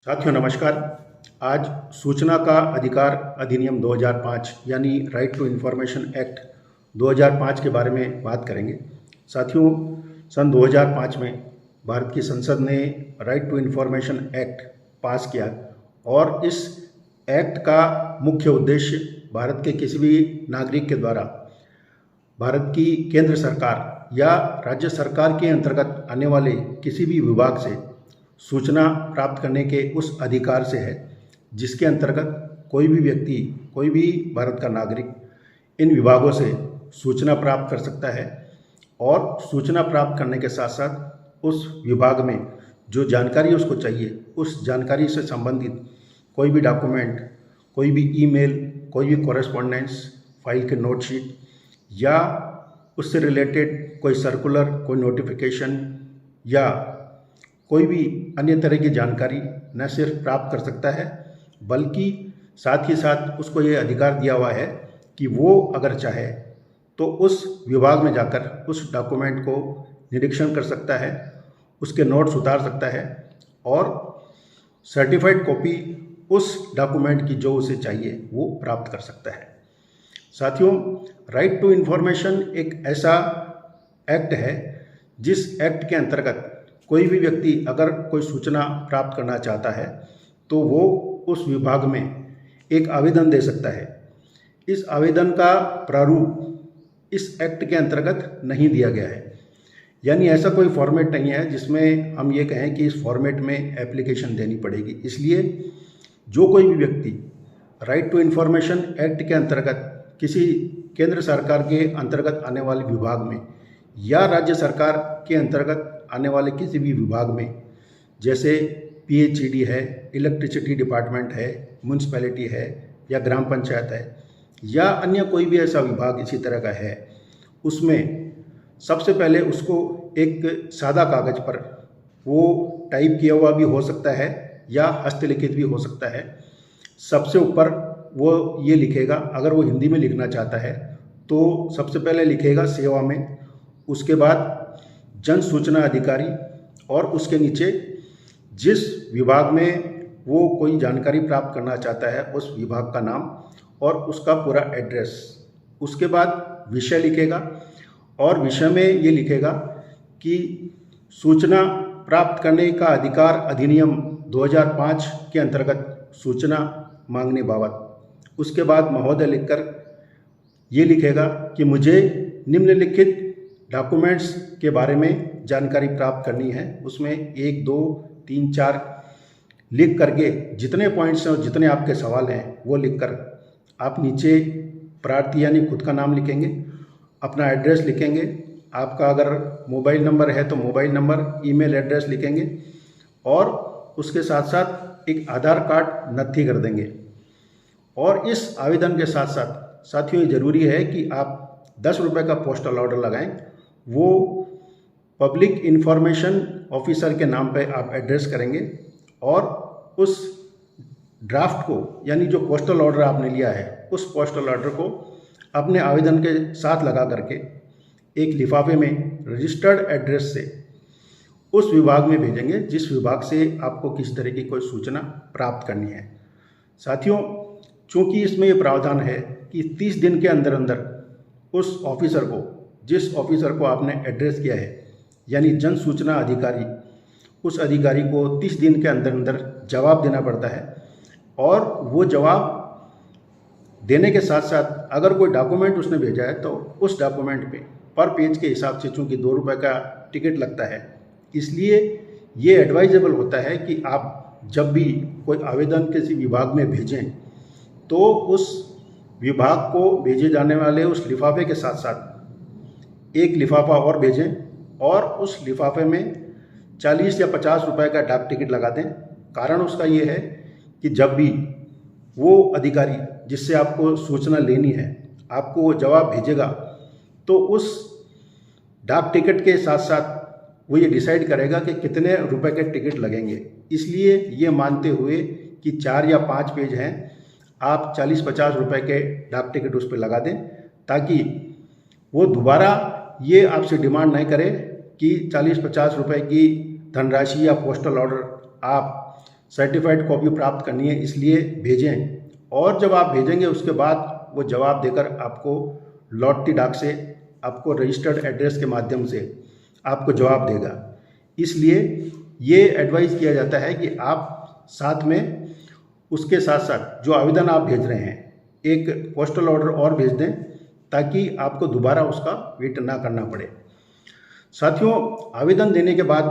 साथियों नमस्कार। आज सूचना का अधिकार अधिनियम 2005 यानी राइट टू इन्फॉर्मेशन एक्ट 2005 के बारे में बात करेंगे। साथियों, सन 2005 में भारत की संसद ने right to information act pass किया और इस एक्ट का मुख्य उद्देश्य भारत के किसी भी नागरिक के द्वारा भारत की केंद्र सरकार या राज्य सरकार के अंतर्गत आने वाले किसी भी विभाग से सूचना प्राप्त करने के उस अधिकार से है, जिसके अंतर्गत कोई भी व्यक्ति, कोई भी भारत का नागरिक इन विभागों से सूचना प्राप्त कर सकता है और सूचना प्राप्त करने के साथ साथ उस विभाग में जो जानकारी उसको चाहिए, उस जानकारी से संबंधित कोई भी डॉक्यूमेंट, कोई भी ईमेल, कोई भी कॉरेस्पॉन्डेंस, फाइल के नोट शीट या उससे रिलेटेड कोई सर्कुलर, कोई नोटिफिकेशन या कोई भी अन्य तरह की जानकारी न सिर्फ प्राप्त कर सकता है, बल्कि साथ ही साथ उसको ये अधिकार दिया हुआ है कि वो अगर चाहे तो उस विभाग में जाकर उस डॉक्यूमेंट को निरीक्षण कर सकता है, उसके नोट्स उतार सकता है और सर्टिफाइड कॉपी उस डॉक्यूमेंट की जो उसे चाहिए वो प्राप्त कर सकता है। साथियों, राइट टू इन्फॉर्मेशन एक ऐसा एक्ट है जिस एक्ट के अंतर्गत कोई भी व्यक्ति अगर कोई सूचना प्राप्त करना चाहता है तो वो उस विभाग में एक आवेदन दे सकता है। इस आवेदन का प्रारूप इस एक्ट के अंतर्गत नहीं दिया गया है, यानी ऐसा कोई फॉर्मेट नहीं है जिसमें हम ये कहें कि इस फॉर्मेट में एप्लीकेशन देनी पड़ेगी। इसलिए जो कोई भी व्यक्ति राइट टू इन्फॉर्मेशन एक्ट के अंतर्गत किसी केंद्र सरकार के अंतर्गत आने वाले विभाग में या राज्य सरकार के अंतर्गत आने वाले किसी भी विभाग में, जैसे PHED है, इलेक्ट्रिसिटी डिपार्टमेंट है, म्यूनसिपैलिटी है या ग्राम पंचायत है या अन्य कोई भी ऐसा विभाग इसी तरह का है, उसमें सबसे पहले उसको एक सादा कागज़ पर, वो टाइप किया हुआ भी हो सकता है या हस्तलिखित भी हो सकता है, सबसे ऊपर वो ये लिखेगा, अगर वो हिंदी में लिखना चाहता है तो सबसे पहले लिखेगा सेवा में, उसके बाद जन सूचना अधिकारी और उसके नीचे जिस विभाग में वो कोई जानकारी प्राप्त करना चाहता है उस विभाग का नाम और उसका पूरा एड्रेस, उसके बाद विषय लिखेगा और विषय में ये लिखेगा कि सूचना प्राप्त करने का अधिकार अधिनियम 2005 के अंतर्गत सूचना मांगने बाबत। उसके बाद महोदय लिखकर ये लिखेगा कि मुझे निम्नलिखित डॉक्यूमेंट्स के बारे में जानकारी प्राप्त करनी है। उसमें 1, 2, 3, 4 लिख करके जितने पॉइंट्स हैं और जितने आपके सवाल हैं वो लिखकर आप नीचे प्रार्थी यानी खुद का नाम लिखेंगे, अपना एड्रेस लिखेंगे, आपका अगर मोबाइल नंबर है तो मोबाइल नंबर, ईमेल एड्रेस लिखेंगे और उसके साथ साथ एक आधार कार्ड नत्थी कर देंगे। और इस आवेदन के साथ साथ साथियों ये ज़रूरी है कि आप 10 रुपये का पोस्टल ऑर्डर लगाएं। वो पब्लिक इन्फॉर्मेशन ऑफिसर के नाम पे आप एड्रेस करेंगे और उस ड्राफ्ट को, यानी जो पोस्टल ऑर्डर आपने लिया है, उस पोस्टल ऑर्डर को अपने आवेदन के साथ लगा करके एक लिफाफे में रजिस्टर्ड एड्रेस से उस विभाग में भेजेंगे जिस विभाग से आपको किसी तरह की कोई सूचना प्राप्त करनी है। साथियों, चूँकि इसमें ये प्रावधान है कि 30 दिन के अंदर अंदर उस ऑफिसर को, जिस ऑफिसर को आपने एड्रेस किया है यानी जन सूचना अधिकारी, उस अधिकारी को 30 दिन के अंदर अंदर जवाब देना पड़ता है और वो जवाब देने के साथ साथ अगर कोई डॉक्यूमेंट उसने भेजा है तो उस डॉक्यूमेंट पे पर पेज के हिसाब से, चूँकि 2 रुपये का टिकट लगता है, इसलिए ये एडवाइजेबल होता है कि आप जब भी कोई आवेदन किसी विभाग में भेजें तो उस विभाग को भेजे जाने वाले उस लिफाफे के साथ साथ एक लिफाफा और भेजें और उस लिफाफे में 40 या 50 रुपए का डाक टिकट लगा दें। कारण उसका ये है कि जब भी वो अधिकारी जिससे आपको सूचना लेनी है आपको वो जवाब भेजेगा तो उस डाक टिकट के साथ साथ वो ये डिसाइड करेगा कि कितने रुपए के टिकट लगेंगे। इसलिए ये मानते हुए कि 4 या 5 पेज हैं, आप 40-50 रुपए के डाक टिकट उस पर लगा दें ताकि वो दोबारा ये आपसे डिमांड नहीं करे कि 40-50 रुपए की धनराशि या पोस्टल ऑर्डर आप सर्टिफाइड कॉपी प्राप्त करनी है, इसलिए भेजें। और जब आप भेजेंगे उसके बाद वो जवाब देकर आपको लौटती डाक से आपको रजिस्टर्ड एड्रेस के माध्यम से आपको जवाब देगा। इसलिए ये एडवाइस किया जाता है कि आप साथ में उसके साथ साथ जो आवेदन आप भेज रहे हैं एक पोस्टल ऑर्डर और भेज दें, ताकि आपको दोबारा उसका वेट ना करना पड़े। साथियों, आवेदन देने के बाद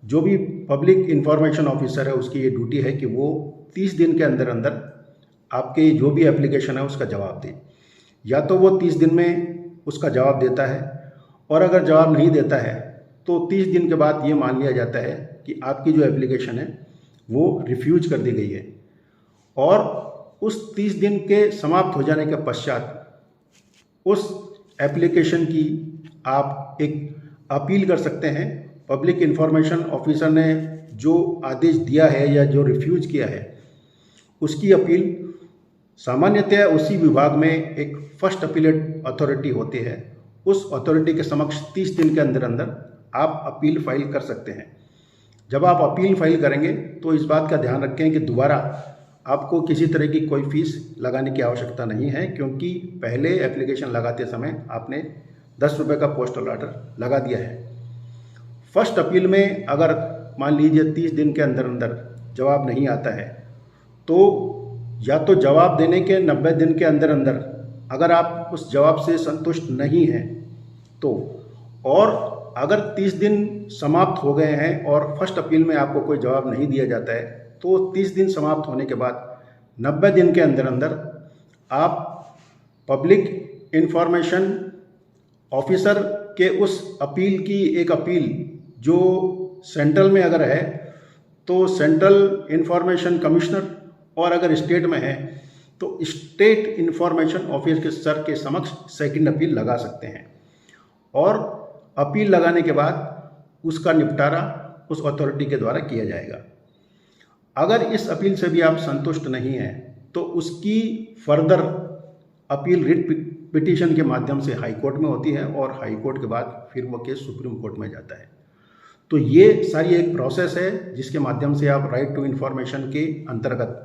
जो भी पब्लिक इंफॉर्मेशन ऑफिसर है उसकी ये ड्यूटी है कि वो 30 दिन के अंदर अंदर आपके जो भी एप्लीकेशन है उसका जवाब दे। या तो वो 30 दिन में उसका जवाब देता है, और अगर जवाब नहीं देता है तो 30 दिन के बाद ये मान लिया जाता है कि आपकी जो एप्लीकेशन है वो रिफ्यूज कर दी गई है। और उस 30 दिन के समाप्त हो जाने के पश्चात उस एप्लीकेशन की आप एक अपील कर सकते हैं। पब्लिक इंफॉर्मेशन ऑफिसर ने जो आदेश दिया है या जो रिफ्यूज किया है उसकी अपील सामान्यतः उसी विभाग में एक फर्स्ट अपीलेट अथॉरिटी होती है। उस अथॉरिटी के समक्ष 30 दिन के अंदर अंदर आप अपील फाइल कर सकते हैं। जब आप अपील फाइल करेंगे तो इस बात का ध्यान रखें कि दोबारा आपको किसी तरह की कोई फीस लगाने की आवश्यकता नहीं है, क्योंकि पहले एप्लीकेशन लगाते समय आपने 10 रुपये का पोस्टल ऑर्डर लगा दिया है। फर्स्ट अपील में अगर मान लीजिए 30 दिन के अंदर अंदर जवाब नहीं आता है तो या तो जवाब देने के 90 दिन के अंदर अंदर अगर आप उस जवाब से संतुष्ट नहीं हैं तो, और अगर 30 दिन समाप्त हो गए हैं और फर्स्ट अपील में आपको कोई जवाब नहीं दिया जाता है तो 30 दिन समाप्त होने के बाद 90 दिन के अंदर अंदर आप पब्लिक इंफॉर्मेशन ऑफिसर के उस अपील की एक अपील जो सेंट्रल में अगर है तो सेंट्रल इंफॉर्मेशन कमिश्नर, और अगर स्टेट में है तो स्टेट इंफॉर्मेशन ऑफिसर के समक्ष सेकंड अपील लगा सकते हैं। और अपील लगाने के बाद उसका निपटारा उस अथॉरिटी के द्वारा किया जाएगा। अगर इस अपील से भी आप संतुष्ट नहीं हैं तो उसकी फर्दर अपील रिट पिटीशन के माध्यम से हाई कोर्ट में होती है, और हाई कोर्ट के बाद फिर वो केस सुप्रीम कोर्ट में जाता है। तो ये सारी एक प्रोसेस है जिसके माध्यम से आप राइट टू इन्फॉर्मेशन के अंतर्गत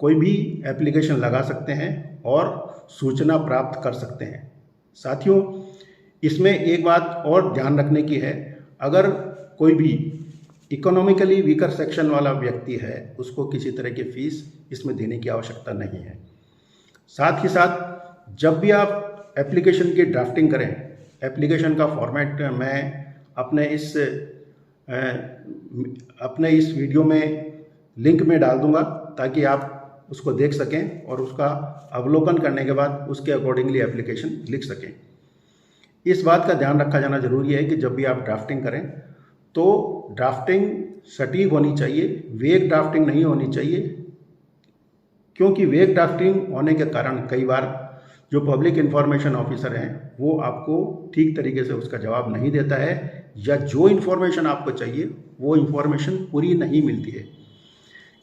कोई भी एप्लीकेशन लगा सकते हैं और सूचना प्राप्त कर सकते हैं। साथियों, इसमें एक बात और ध्यान रखने की है, अगर कोई भी इकोनॉमिकली वीकर सेक्शन वाला व्यक्ति है उसको किसी तरह की फीस इसमें देने की आवश्यकता नहीं है। साथ ही साथ जब भी आप एप्लीकेशन की ड्राफ्टिंग करें, एप्लीकेशन का फॉर्मेट मैं अपने इस वीडियो में लिंक में डाल दूंगा ताकि आप उसको देख सकें और उसका अवलोकन करने के बाद उसके अकॉर्डिंगली एप्लीकेशन लिख सकें। इस बात का ध्यान रखा जाना जरूरी है कि जब भी आप ड्राफ्टिंग करें तो ड्राफ्टिंग सटीक होनी चाहिए, वेग ड्राफ्टिंग नहीं होनी चाहिए, क्योंकि वेग ड्राफ्टिंग होने के कारण कई बार जो पब्लिक इंफॉर्मेशन ऑफिसर हैं वो आपको ठीक तरीके से उसका जवाब नहीं देता है, या जो इन्फॉर्मेशन आपको चाहिए वो इन्फॉर्मेशन पूरी नहीं मिलती है।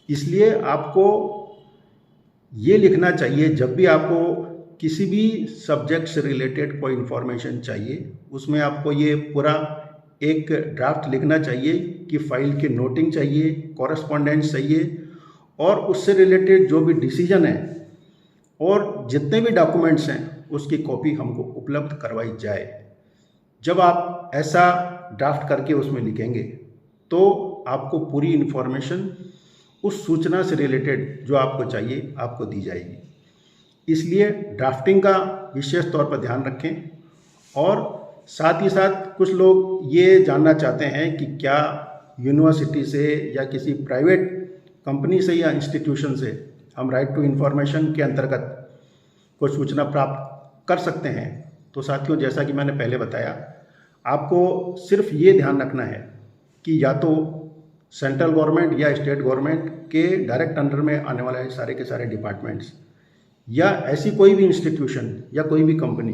इसलिए आपको ये लिखना चाहिए, जब भी आपको किसी भी सब्जेक्ट से रिलेटेड कोई इन्फॉर्मेशन चाहिए उसमें आपको ये पूरा एक ड्राफ्ट लिखना चाहिए कि फाइल की नोटिंग चाहिए, कॉरेस्पॉन्डेंस चाहिए, और उससे रिलेटेड जो भी डिसीजन है और जितने भी डॉक्यूमेंट्स हैं उसकी कॉपी हमको उपलब्ध करवाई जाए। जब आप ऐसा ड्राफ्ट करके उसमें लिखेंगे तो आपको पूरी इन्फॉर्मेशन उस सूचना से रिलेटेड जो आपको चाहिए आपको दी जाएगी। इसलिए ड्राफ्टिंग का विशेष तौर पर ध्यान रखें। और साथ ही साथ कुछ लोग ये जानना चाहते हैं कि क्या यूनिवर्सिटी से या किसी प्राइवेट कंपनी से या इंस्टीट्यूशन से हम राइट टू इन्फॉर्मेशन के अंतर्गत कोई सूचना प्राप्त कर सकते हैं। तो साथियों, जैसा कि मैंने पहले बताया, आपको सिर्फ ये ध्यान रखना है कि या तो सेंट्रल गवर्नमेंट या स्टेट गवर्नमेंट के डायरेक्ट अंडर में आने वाले सारे के सारे डिपार्टमेंट्स, या ऐसी कोई भी इंस्टीट्यूशन या कोई भी कंपनी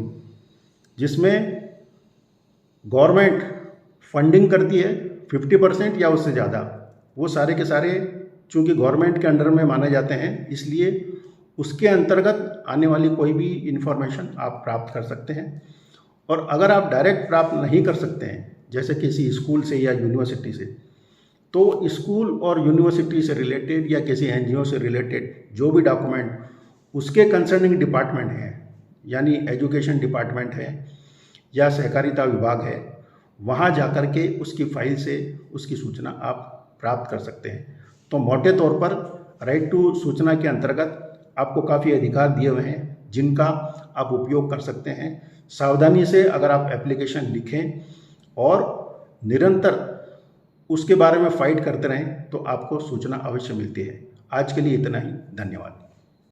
जिसमें गवर्नमेंट फंडिंग करती है 50% या उससे ज़्यादा, वो सारे के सारे चूँकि गवर्नमेंट के अंडर में माने जाते हैं, इसलिए उसके अंतर्गत आने वाली कोई भी इन्फॉर्मेशन आप प्राप्त कर सकते हैं। और अगर आप डायरेक्ट प्राप्त नहीं कर सकते हैं, जैसे किसी स्कूल से या यूनिवर्सिटी से, तो स्कूल और यूनिवर्सिटी से रिलेटेड या किसी एनजीओ से रिलेटेड जो भी डॉक्यूमेंट उसके कंसर्निंग डिपार्टमेंट हैं, यानी एजुकेशन डिपार्टमेंट है या सहकारिता विभाग है, वहाँ जाकर के उसकी फाइल से उसकी सूचना आप प्राप्त कर सकते हैं। तो मोटे तौर पर राइट टू सूचना के अंतर्गत आपको काफ़ी अधिकार दिए हुए हैं जिनका आप उपयोग कर सकते हैं। सावधानी से अगर आप एप्लीकेशन लिखें और निरंतर उसके बारे में फाइट करते रहें तो आपको सूचना अवश्य मिलती है। आज के लिए इतना ही, धन्यवाद।